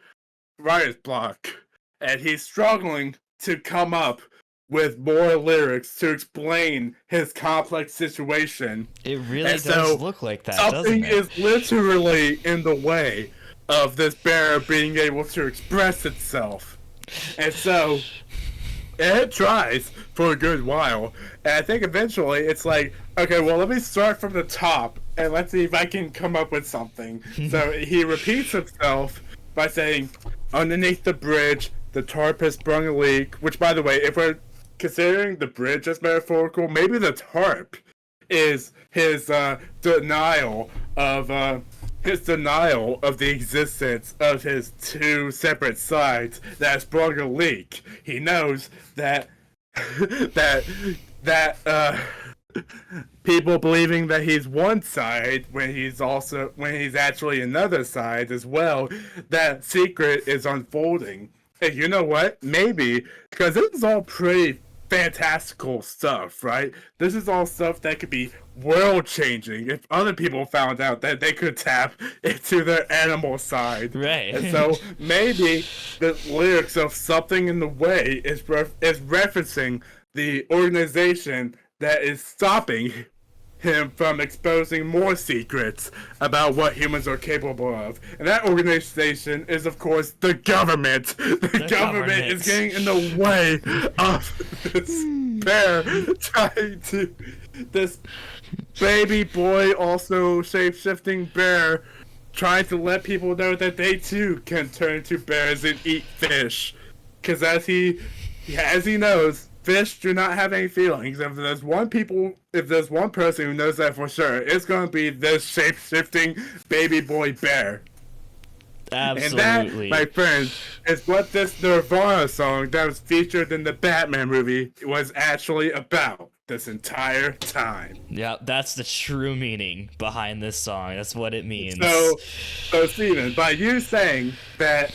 and he's struggling to come up with more lyrics to explain his complex situation. It really does look like that, something doesn't it? is literally in the way of this bear being able to express itself, and so it tries for a good while, and I think eventually it's like, okay, well, let me start from the top, and let's see if I can come up with something. So he repeats himself by saying, underneath the bridge, the tarp has sprung a leak, which, by the way, if we're considering the bridge as metaphorical, maybe the tarp is his denial of the existence of his two separate sides that has sprung a leak. He knows that people believing that he's one side when he's actually another side as well. That secret is unfolding. Hey, you know what? Maybe because this is all pretty fantastical stuff, right? This is all stuff that could be world changing if other people found out that they could tap into their animal side. Right. And so maybe the lyrics of Something in the Way is referencing the organization that is stopping him from exposing more secrets about what humans are capable of. And that organization is, of course, the government. The government is getting in the way of this bear trying to... This baby boy, also shape-shifting bear, trying to let people know that they too can turn into bears and eat fish. Because as he knows, fish do not have any feelings. If there's one person who knows that for sure, it's going to be this shape-shifting baby boy bear. Absolutely. And that, my friends, is what this Nirvana song that was featured in the Batman movie was actually about this entire time. Yeah, that's the true meaning behind this song. That's what it means. So Steven, by you saying that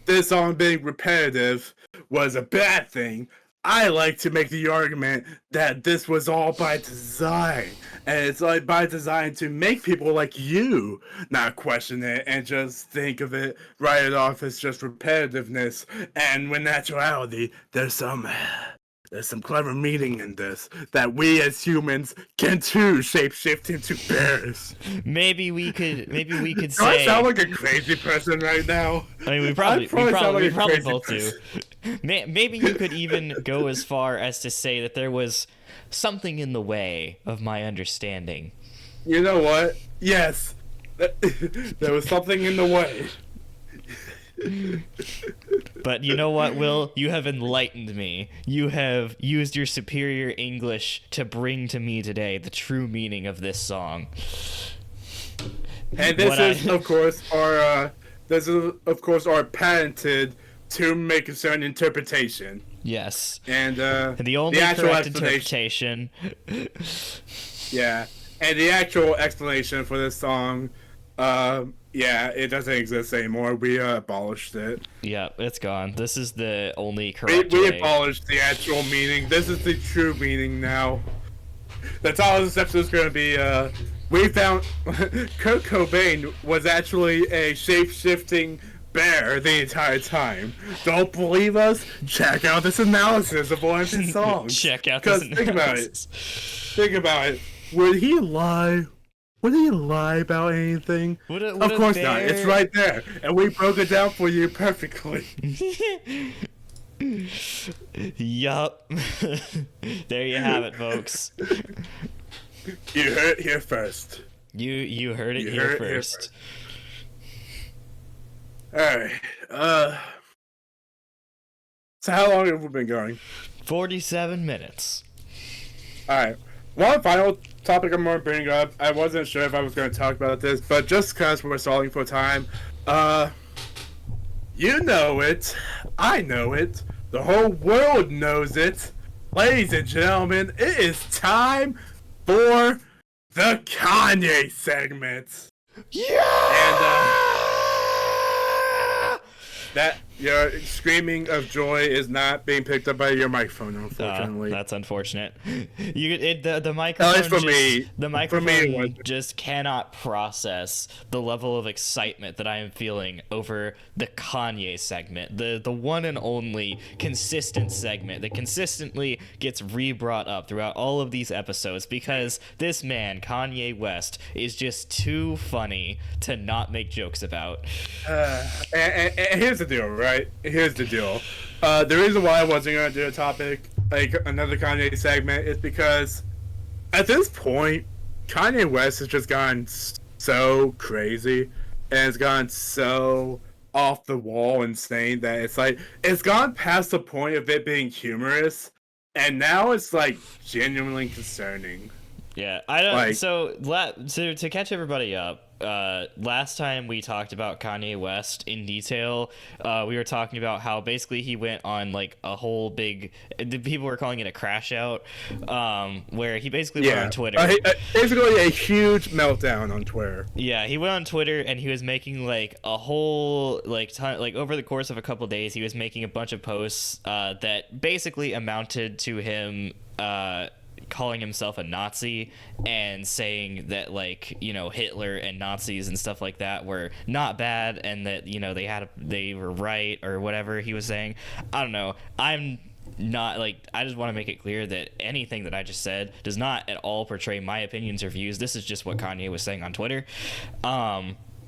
this song being repetitive was a bad thing, I like to make the argument that this was all by design. And it's like by design to make people like you not question it and just think of it, write it off as just repetitiveness. And when in actuality, there's some clever meaning in this, that we as humans can too shapeshift into bears. Maybe we could Do say. I sound like a crazy person right now? I mean, we probably both do. Maybe you could even go as far as to say that there was something in the way of my understanding. You know what? Yes, there was something in the way. But you know what, Will? You have enlightened me. You have used your superior English to bring to me today the true meaning of this song. And this is, of course, our patented to make a certain interpretation. Yes. And the only correct interpretation. Yeah, and the actual explanation for this song, yeah, it doesn't exist anymore. We abolished it. Yeah, it's gone. This is the only correct We way. abolished the actual meaning. This is the true meaning now. That's all this episode is going to be. We found Kurt Cobain was actually a shape-shifting bear the entire time. Don't believe us? Check out this analysis of one of his songs. Check out this analysis. Think about it. Would he lie? Would he lie about anything? Of course not. It's right there. And we broke it down for you perfectly. Yup. There you have it, folks. You heard it here first. You heard it here first. Alright. So how long have we been going? 47 minutes. Alright. One final topic I'm going to bring up. I wasn't sure if I was going to talk about this, but just because we're stalling for time, you know it. I know it. The whole world knows it. Ladies and gentlemen, it is time for the Kanye segment. Yeah! And, that your screaming of joy is not being picked up by your microphone, unfortunately. That's unfortunate. The microphone. At least for me. The microphone just cannot process the level of excitement that I am feeling over the Kanye segment, the one and only consistent segment that consistently gets re-brought up throughout all of these episodes because this man, Kanye West, is just too funny to not make jokes about. And here's the deal, right? Here's the deal. The reason why I wasn't going to do a topic, like another Kanye segment, is because at this point, Kanye West has just gone so crazy and it's gone so off the wall insane that it's gone past the point of it being humorous and now it's like genuinely concerning. Yeah, I don't. Like- So to catch everybody up, last time we talked about Kanye West in detail, we were talking about how basically he went on like a whole big. People were calling it a crash out, where he basically went on Twitter. Basically, a huge meltdown on Twitter. Yeah, he went on Twitter and he was making like a whole like over the course of a couple days, he was making a bunch of posts that basically amounted to him calling himself a Nazi and saying that like, you know, Hitler and Nazis and stuff like that were not bad and that, you know, they were right or whatever he was saying. I don't know. I'm not like, I just want to make it clear that anything that I just said does not at all portray my opinions or views. This is just what Kanye was saying on Twitter.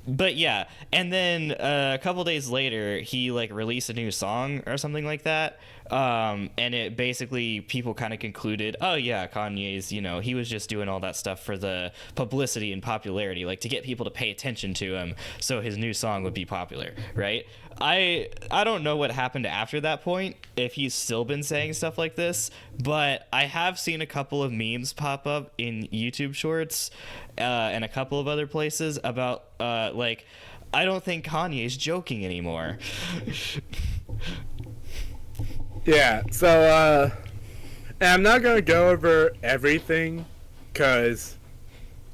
But yeah, and then a couple days later, he like released a new song or something like that. And it basically, people kind of concluded, oh yeah, Kanye's, you know, he was just doing all that stuff for the publicity and popularity, like to get people to pay attention to him so his new song would be popular, right? I don't know what happened after that point, if he's still been saying stuff like this, but I have seen a couple of memes pop up in YouTube shorts and a couple of other places about like, I don't think Kanye's joking anymore. Yeah, so and I'm not gonna go over everything because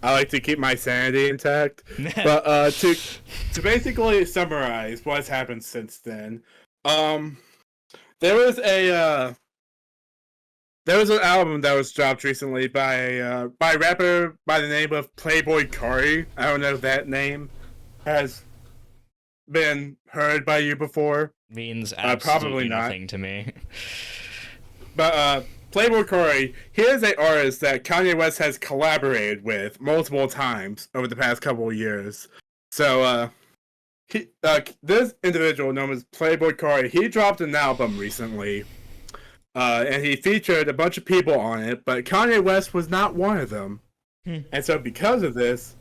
I like to keep my sanity intact. But to basically summarize what's happened since then, there was an album that was dropped recently by a rapper by the name of Playboy Carti. I don't know if that name has been heard by you before. Means absolutely probably not. nothing to me. But Playboy Carti, he is an artist that Kanye West has collaborated with multiple times over the past couple of years. So this individual known as Playboy Carti, he dropped an album recently, and he featured a bunch of people on it, but Kanye West was not one of them. And so because of this,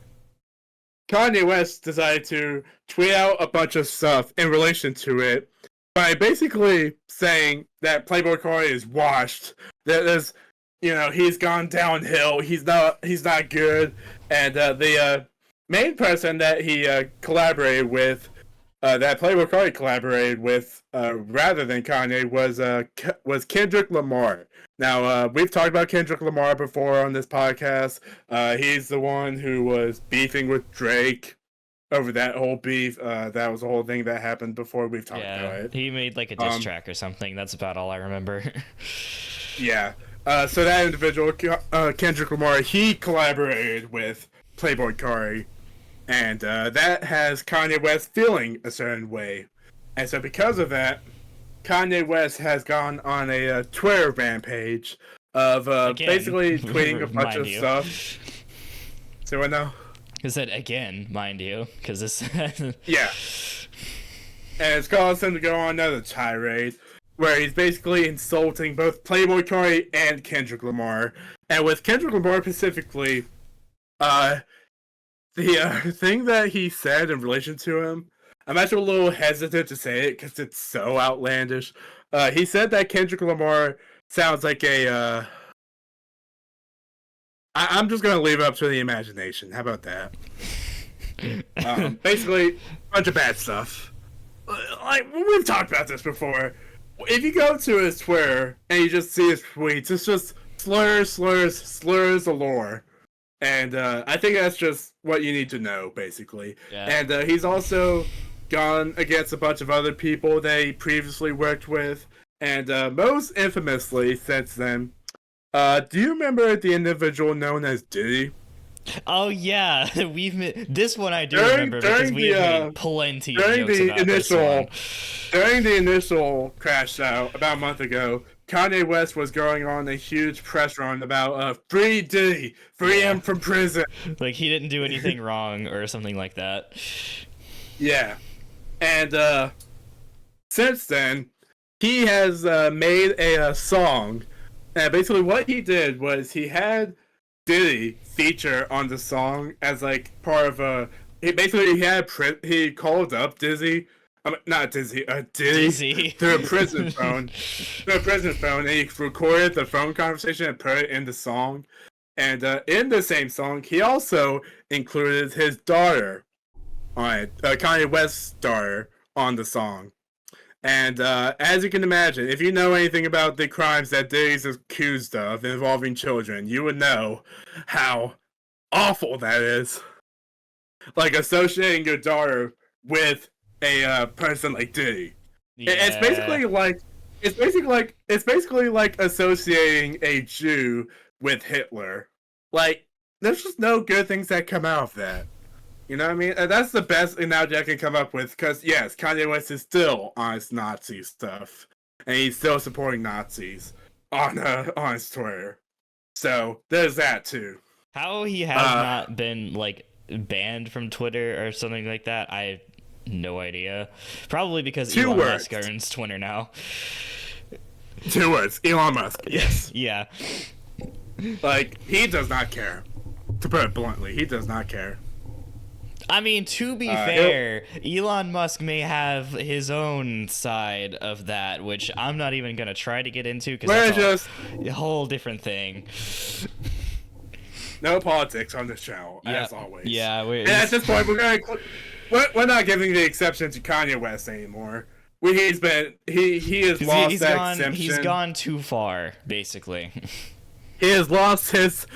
Kanye West decided to tweet out a bunch of stuff in relation to it by basically saying that Playboy Carti is washed. That there's, you know, he's gone downhill. He's not good. And the main person that he collaborated with, that Playboy Carti collaborated with, rather than Kanye, was Kendrick Lamar. Now, we've talked about Kendrick Lamar before on this podcast. He's the one who was beefing with Drake over that whole beef. That was the whole thing that happened before. We've talked about it. He made like a diss track or something. That's about all I remember. Yeah. So that individual, Kendrick Lamar, he collaborated with Playboy Carti, and that has Kanye West feeling a certain way. And so because of that, Kanye West has gone on a Twitter rampage of basically tweeting a bunch of stuff. So I know. I said again, mind you, because this. Yeah. And it's caused him to go on another tirade where he's basically insulting both Playboy Carti and Kendrick Lamar. And with Kendrick Lamar specifically, the thing that he said in relation to him, I'm actually a little hesitant to say it because it's so outlandish. He said that Kendrick Lamar sounds like a... I'm just going to leave it up to the imagination. How about that? Basically, a bunch of bad stuff. Like, we've talked about this before. If you go to his Twitter and you just see his tweets, it's just slurs galore. And I think that's just what you need to know, basically. Yeah. And he's also gone against a bunch of other people that he previously worked with. And most infamously, since then, do you remember the individual known as Diddy? Oh yeah, this one I do remember because we have made plenty of jokes about this one. During the initial crash out about a month ago, Kanye West was going on a huge press run about free Diddy, free him from prison. Like he didn't do anything wrong or something like that. Yeah, and since then he has made a song. And basically what he did was he had Diddy feature on the song as like part of a... He called up Diddy through a prison phone. And he recorded the phone conversation and put it in the song. And in the same song, he also included his daughter on it, Kanye West's daughter on the song. And as you can imagine, if you know anything about the crimes that Diddy's accused of involving children, you would know how awful that is. Like associating your daughter with a person like Diddy. Yeah. It's basically like associating a Jew with Hitler. Like, there's just no good things that come out of that. You know what I mean? And that's the best analogy I can come up with, because yes, Kanye West is still on his Nazi stuff, and he's still supporting Nazis on his Twitter. So there's that too. How he has not been like banned from Twitter or something like that, I have no idea. Probably because Elon Musk owns Twitter now. 2 words, Elon Musk. Yes. Yeah. Like, he does not care. To put it bluntly, he does not care. I mean, to be fair, Elon Musk may have his own side of that, which I'm not even going to try to get into because that's just a whole different thing. No politics on this channel, as always. Yeah, and at this point, we're not giving the exception to Kanye West anymore. He has lost that exemption. He's gone too far, basically. He has lost his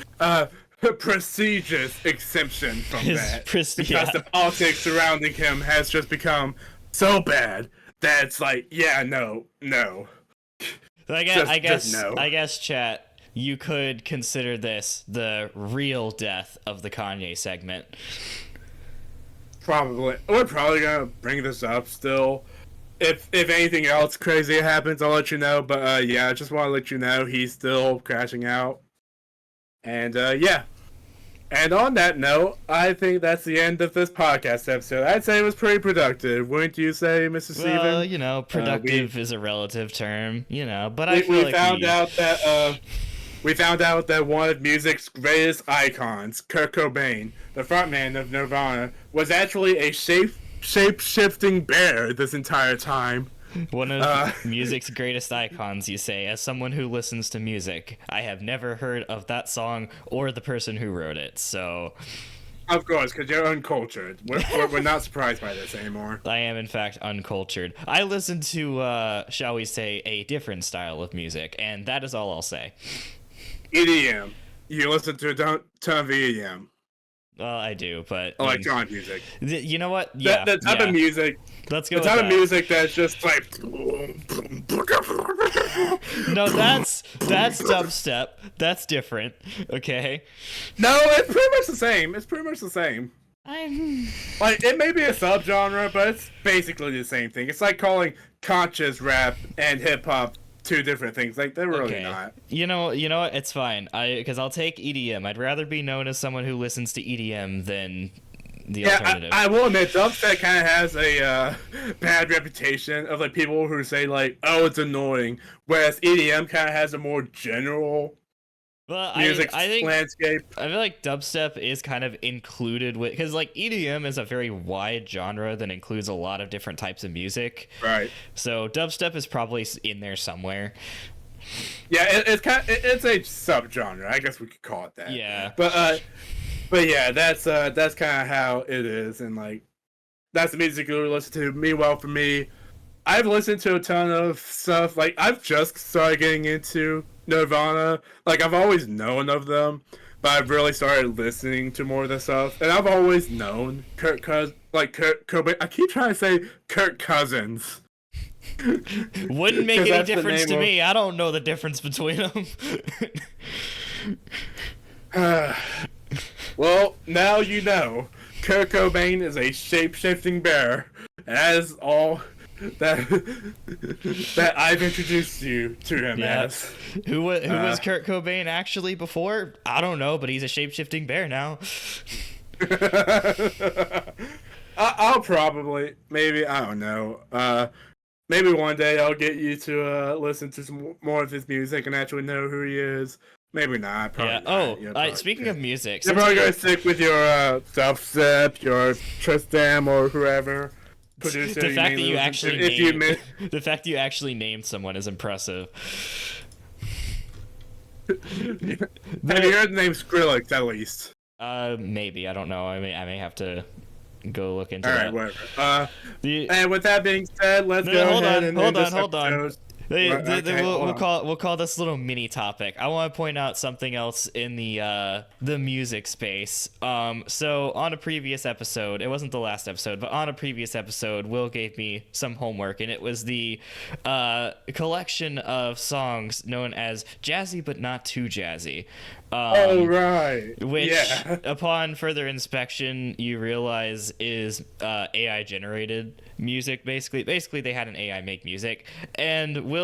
prestigious exemption from that because the politics surrounding him has just become so bad that it's like, yeah, no. So I guess, chat, you could consider this the real death of the Kanye segment. Probably. We're probably gonna bring this up still. If anything else crazy happens, I'll let you know. But yeah, I just want to let you know he's still crashing out. And yeah. And on that note, I think that's the end of this podcast episode. I'd say it was pretty productive. Wouldn't you say, Mr. Steven? Well, you know, productive is a relative term, you know, but we found out that one of music's greatest icons, Kurt Cobain, the frontman of Nirvana, was actually a shape-shifting bear this entire time. One of music's greatest icons, you say. As someone who listens to music, I have never heard of that song or the person who wrote it, so... Of course, because you're uncultured. We're not surprised by this anymore. I am, in fact, uncultured. I listen to, shall we say, a different style of music, and that is all I'll say. EDM. You listen to a ton of EDM. Well, I do, but electronic music. You know what? Yeah, the type of music. Let's go. The type of music that's just like. No, that's dubstep. That's different. Okay. No, it's pretty much the same. Like, it may be a subgenre, but it's basically the same thing. It's like calling conscious rap and hip hop two different things. Like, they're really not. You know what? It's fine. Because I'll take EDM. I'd rather be known as someone who listens to EDM than the alternative. I will admit, dubstep kind of has a bad reputation of like people who say like, "Oh, it's annoying," whereas EDM kind of has a more general music landscape. I feel like dubstep is kind of included with, because like EDM is a very wide genre that includes a lot of different types of music. Right. So dubstep is probably in there somewhere. Yeah, it's a subgenre. I guess we could call it that. Yeah. But yeah, that's kind of how it is, and like that's the music you listen to. Meanwhile, for me, I've listened to a ton of stuff. Like, I've just started getting into Nirvana. Like, I've always known of them, but I've really started listening to more of the stuff. And I've always known Kurt Cobain. I keep trying to say Kurt Cousins. Wouldn't make any difference to me. I don't know the difference between them. Well, now you know. Kurt Cobain is a shape-shifting bear, as all that I've introduced you to him as. Who was Kurt Cobain actually before? I don't know, but he's a shape-shifting bear now. I'll probably, maybe, I don't know. Maybe one day I'll get you to listen to some more of his music and actually know who he is. Maybe not. Probably not. Speaking of music, you're probably gonna stick with your Self-Zip, your Tristam, or whoever producer. The fact that you actually named someone is impressive. Have you heard the name Skrillex at least? Maybe, I don't know. I may have to go look into All that. right, whatever. And with that being said, let's go ahead and end this episode. We'll call this little mini topic. I want to point out something else in the music space. So on a previous episode, it wasn't the last episode, but on a previous episode, Will gave me some homework, and it was the collection of songs known as Jazzy but Not Too Jazzy. Right. Which, yeah. Upon further inspection, you realize is AI generated music. Basically, they had an AI make music, and Will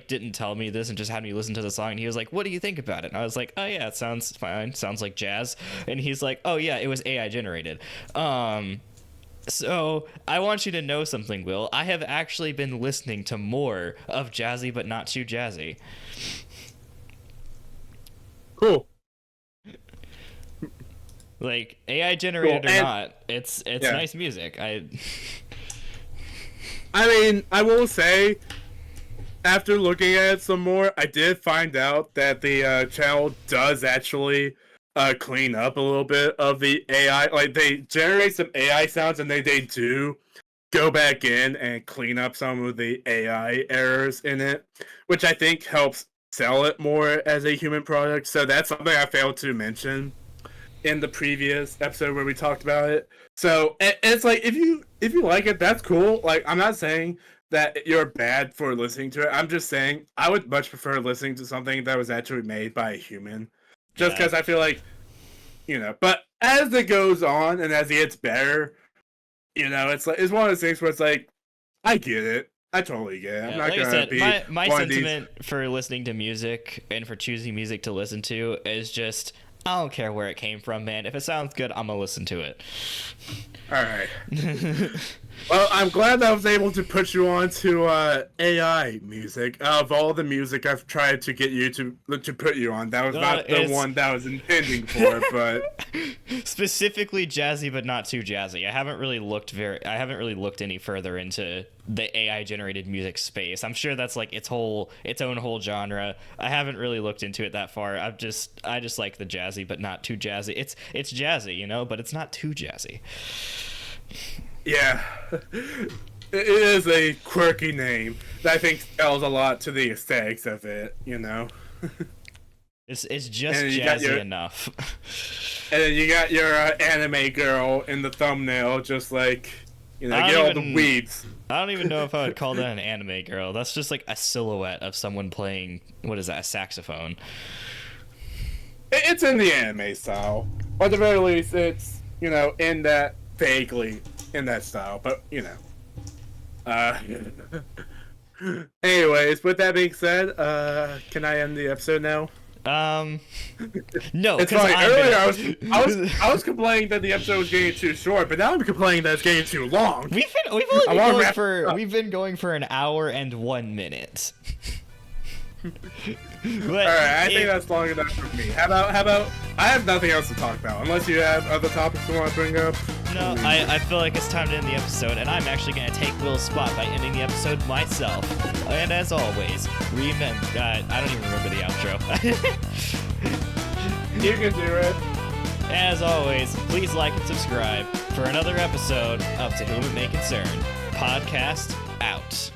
didn't tell me this and just had me listen to the song. And he was like, "What do you think about it?" And I was like, "Oh yeah, it sounds fine. Sounds like jazz." And he's like, "Oh yeah, it was AI generated." So I want you to know something, Will. I have actually been listening to more of Jazzy but Not Too Jazzy. Cool. AI generated cool. or not, it's nice music. I mean, I will say, after looking at it some more, I did find out that the channel does actually clean up a little bit of the AI. They generate some AI sounds, and they do go back in and clean up some of the AI errors in it, which I think helps sell it more as a human product. So that's something I failed to mention in the previous episode where we talked about it. So it's if you like it, that's cool. I'm not saying that you're bad for listening to it. I'm just saying I would much prefer listening to something that was actually made by a human, just because I feel but as it goes on and as it gets better, it's one of those things where it's I get it. I totally get it. I'm not gonna be my sentiment for listening to music and for choosing music to listen to is just, I don't care where it came from, man. If it sounds good, I'm gonna listen to it. All right. Well, I'm glad that I was able to put you on to AI music. Of all the music I've tried to get you to put you on, that was not the one that I was intending for, but specifically Jazzy but Not Too Jazzy. I haven't really looked any further into the AI generated music space. I'm sure that's its own whole genre. I haven't really looked into it that far. I just like the Jazzy but Not Too Jazzy. It's jazzy, but it's not too jazzy. Yeah. It is a quirky name that I think tells a lot to the aesthetics of it, It's just jazzy enough. And then you got your anime girl in the thumbnail, just get all the weeds. I don't even know if I would call that an anime girl. That's just a silhouette of someone playing, what is that, a saxophone. It's in the anime style. Or at the very least, it's, in that, vaguely in that style, but, Anyways, with that being said, can I end the episode now? No. It's funny. Earlier, I was complaining that the episode was getting too short, but now I'm complaining that it's getting too long. We've been going for an hour and 1 minute. All right, I think that's long enough for me. How about? I have nothing else to talk about, unless you have other topics you want to bring up. No, I feel like it's time to end the episode, and I'm actually going to take Will's spot by ending the episode myself. And as always, remember, I don't even remember the outro. You can do it. As always, please like and subscribe for another episode of To Whom It May Concern. Podcast out.